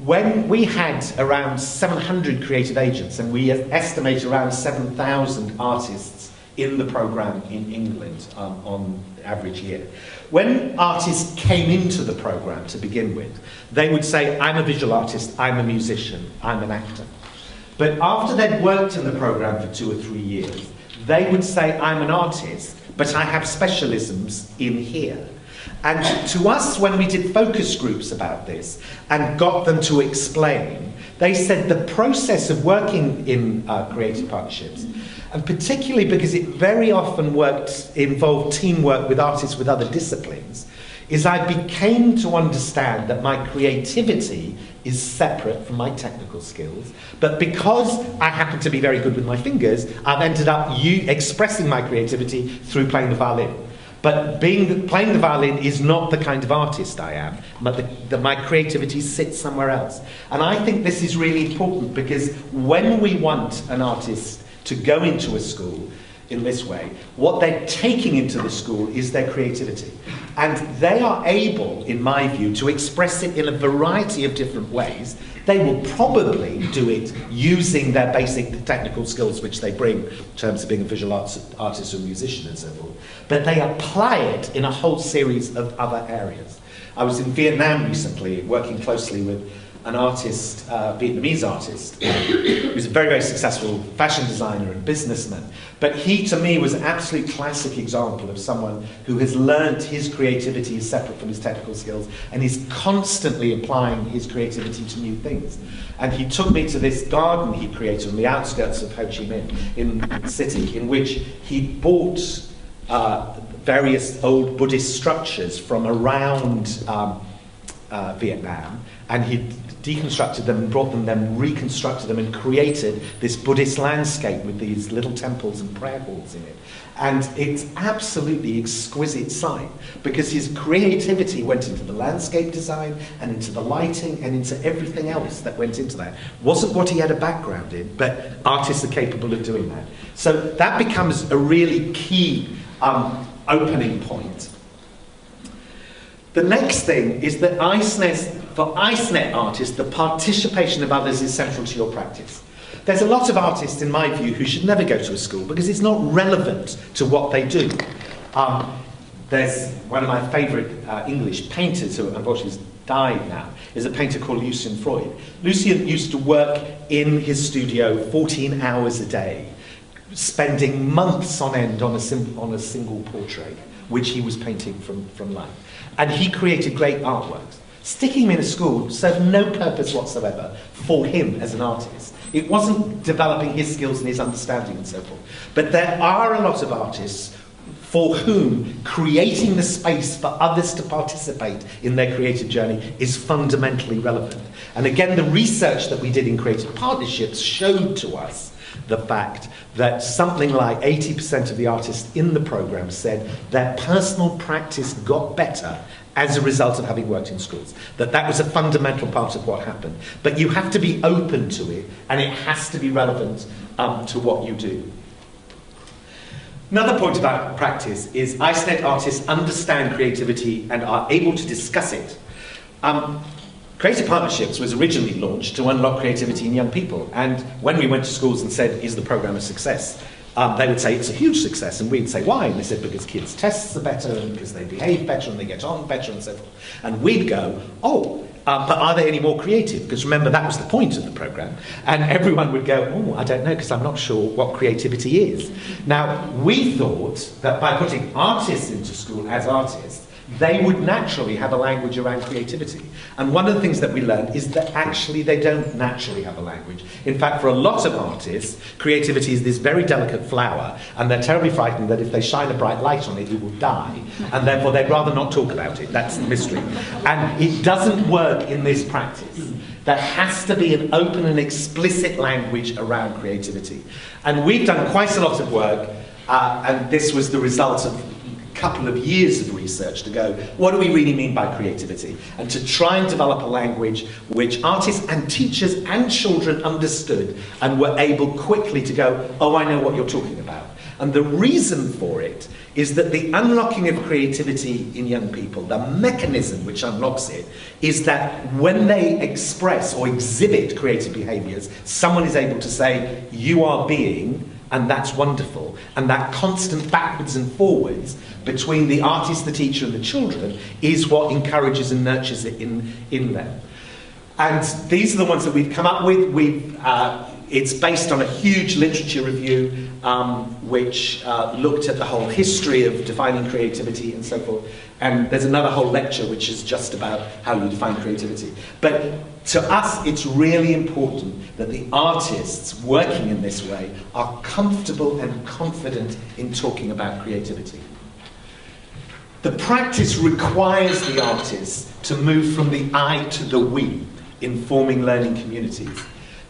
when we had around 700 creative agents, and we estimate around 7,000 artists in the programme in England on average year. When artists came into the programme to begin with, they would say, I'm a visual artist, I'm a musician, I'm an actor. But after they'd worked in the programme for 2 or 3 years, they would say, I'm an artist, but I have specialisms in here. And to us, when we did focus groups about this and got them to explain, they said the process of working in creative partnerships, and particularly because it very often involved teamwork with artists with other disciplines, is I became to understand that my creativity is separate from my technical skills, but because I happen to be very good with my fingers, I've ended up expressing my creativity through playing the violin. But playing the violin is not the kind of artist I am, but my creativity sits somewhere else. And I think this is really important, because when we want an artist to go into a school in this way, what they're taking into the school is their creativity. And they are able, in my view, to express it in a variety of different ways. They will probably do it using their basic technical skills which they bring in terms of being a visual artist or musician and so forth. But they apply it in a whole series of other areas. I was in Vietnam recently working closely with an artist, Vietnamese artist, who's a very, very successful fashion designer and businessman. But he, to me, was an absolute classic example of someone who has learnt his creativity is separate from his technical skills and is constantly applying his creativity to new things. And he took me to this garden he created on the outskirts of Ho Chi Minh in the city, in which he bought various old Buddhist structures from around Vietnam, and he deconstructed them and brought them, then reconstructed them and created this Buddhist landscape with these little temples and prayer halls in it. And it's absolutely exquisite sight, because his creativity went into the landscape design and into the lighting and into everything else that went into that. Wasn't what he had a background in, but artists are capable of doing that. So that becomes a really key opening point. The next thing is that for ICEnet artists, the participation of others is central to your practice. There's a lot of artists, in my view, who should never go to a school because it's not relevant to what they do. There's one of my favourite English painters, who unfortunately has died now, is a painter called Lucian Freud. Lucian used to work in his studio 14 hours a day, spending months on end on a single portrait, which he was painting from life. And he created great artworks. Sticking him in a school served no purpose whatsoever for him as an artist. It wasn't developing his skills and his understanding and so forth. But there are a lot of artists for whom creating the space for others to participate in their creative journey is fundamentally relevant. And again, the research that we did in creative partnerships showed to us the fact that something like 80% of the artists in the programme said their personal practice got better as a result of having worked in schools. That was a fundamental part of what happened. But you have to be open to it, and it has to be relevant to what you do. Another point about practice is ICEnet artists understand creativity and are able to discuss it. Creative Partnerships was originally launched to unlock creativity in young people, and when we went to schools and said, is the programme a success? They would say it's a huge success, and we'd say why? And they said because kids' tests are better, and because they behave better, and they get on better, and so forth. And we'd go, but are they any more creative? Because remember, that was the point of the programme. And everyone would go, I don't know, because I'm not sure what creativity is. Now, we thought that by putting artists into school as artists, they would naturally have a language around creativity. And one of the things that we learned is that actually they don't naturally have a language. In fact, for a lot of artists, creativity is this very delicate flower, and they're terribly frightened that if they shine a bright light on it, it will die. And therefore, they'd rather not talk about it. That's the mystery. And it doesn't work in this practice. There has to be an open and explicit language around creativity. And we've done quite a lot of work, and this was the result of couple of years of research to go, what do we really mean by creativity? And to try and develop a language which artists and teachers and children understood and were able quickly to go, I know what you're talking about. And the reason for it is that the unlocking of creativity in young people, the mechanism which unlocks it, is that when they express or exhibit creative behaviours, someone is able to say, you are being, and that's wonderful. And that constant backwards and forwards between the artist, the teacher, and the children is what encourages and nurtures it in them. And these are the ones that we've come up with. It's based on a huge literature review which looked at the whole history of defining creativity and so forth. And there's another whole lecture which is just about how you define creativity. But to us, it's really important that the artists working in this way are comfortable and confident in talking about creativity. The practice requires the artists to move from the I to the we in forming learning communities.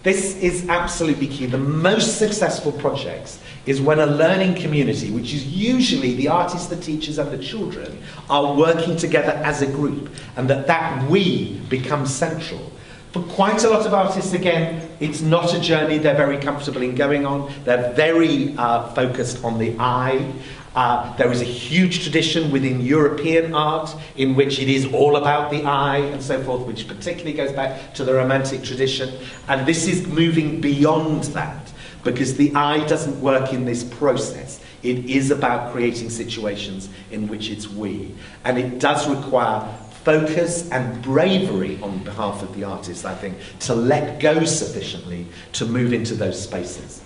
This is absolutely key. The most successful projects is when a learning community, which is usually the artists, the teachers, and the children, are working together as a group, and that we becomes central. For quite a lot of artists, again, it's not a journey they're very comfortable in going on. They're very focused on the I. There is a huge tradition within European art in which it is all about the I and so forth, which particularly goes back to the Romantic tradition. And this is moving beyond that, because the I doesn't work in this process. It is about creating situations in which it's we. And it does require focus and bravery on behalf of the artist, I think, to let go sufficiently to move into those spaces.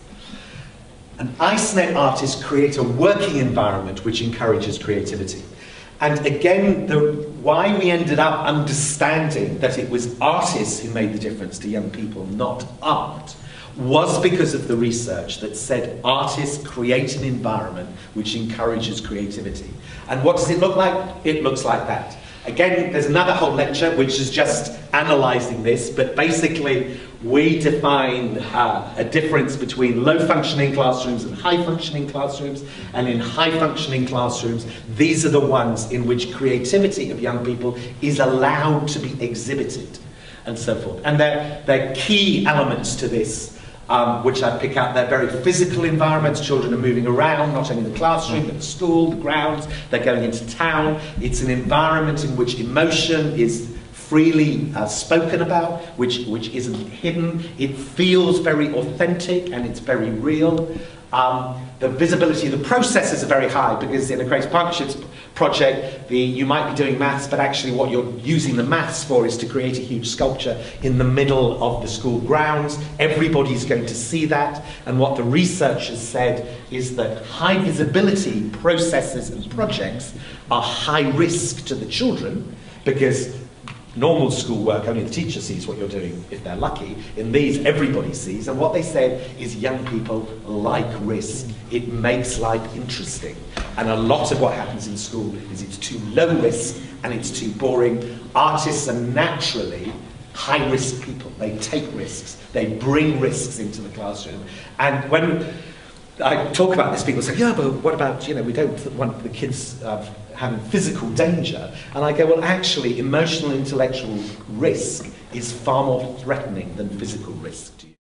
And ICEnet artists create a working environment which encourages creativity. And again, why we ended up understanding that it was artists who made the difference to young people, not art, was because of the research that said artists create an environment which encourages creativity. And what does it look like? It looks like that. Again, there's another whole lecture which is just analysing this, but basically we define a difference between low-functioning classrooms and high-functioning classrooms, and in high-functioning classrooms, these are the ones in which creativity of young people is allowed to be exhibited, and so forth. And they're key elements to this, which I pick out. They're very physical environments. Children are moving around, not only in the classroom, but the school, the grounds. They're going into town. It's an environment in which emotion is freely spoken about, which isn't hidden. It feels very authentic and it's very real. The visibility of the processes are very high, because in a Creative Partnerships project, you might be doing maths, but actually what you're using the maths for is to create a huge sculpture in the middle of the school grounds. Everybody's going to see that, and what the research has said is that high visibility processes and projects are high risk to the children, because normal schoolwork, only the teacher sees what you're doing if they're lucky. In these, everybody sees. And what they said is young people like risk. It makes life interesting. And a lot of what happens in school is it's too low risk and it's too boring. Artists are naturally high-risk people. They take risks. They bring risks into the classroom. And when I talk about this, people say, yeah, but what about, we don't want the kids having physical danger. And I go, well, actually, emotional, intellectual risk is far more threatening than physical risk to you.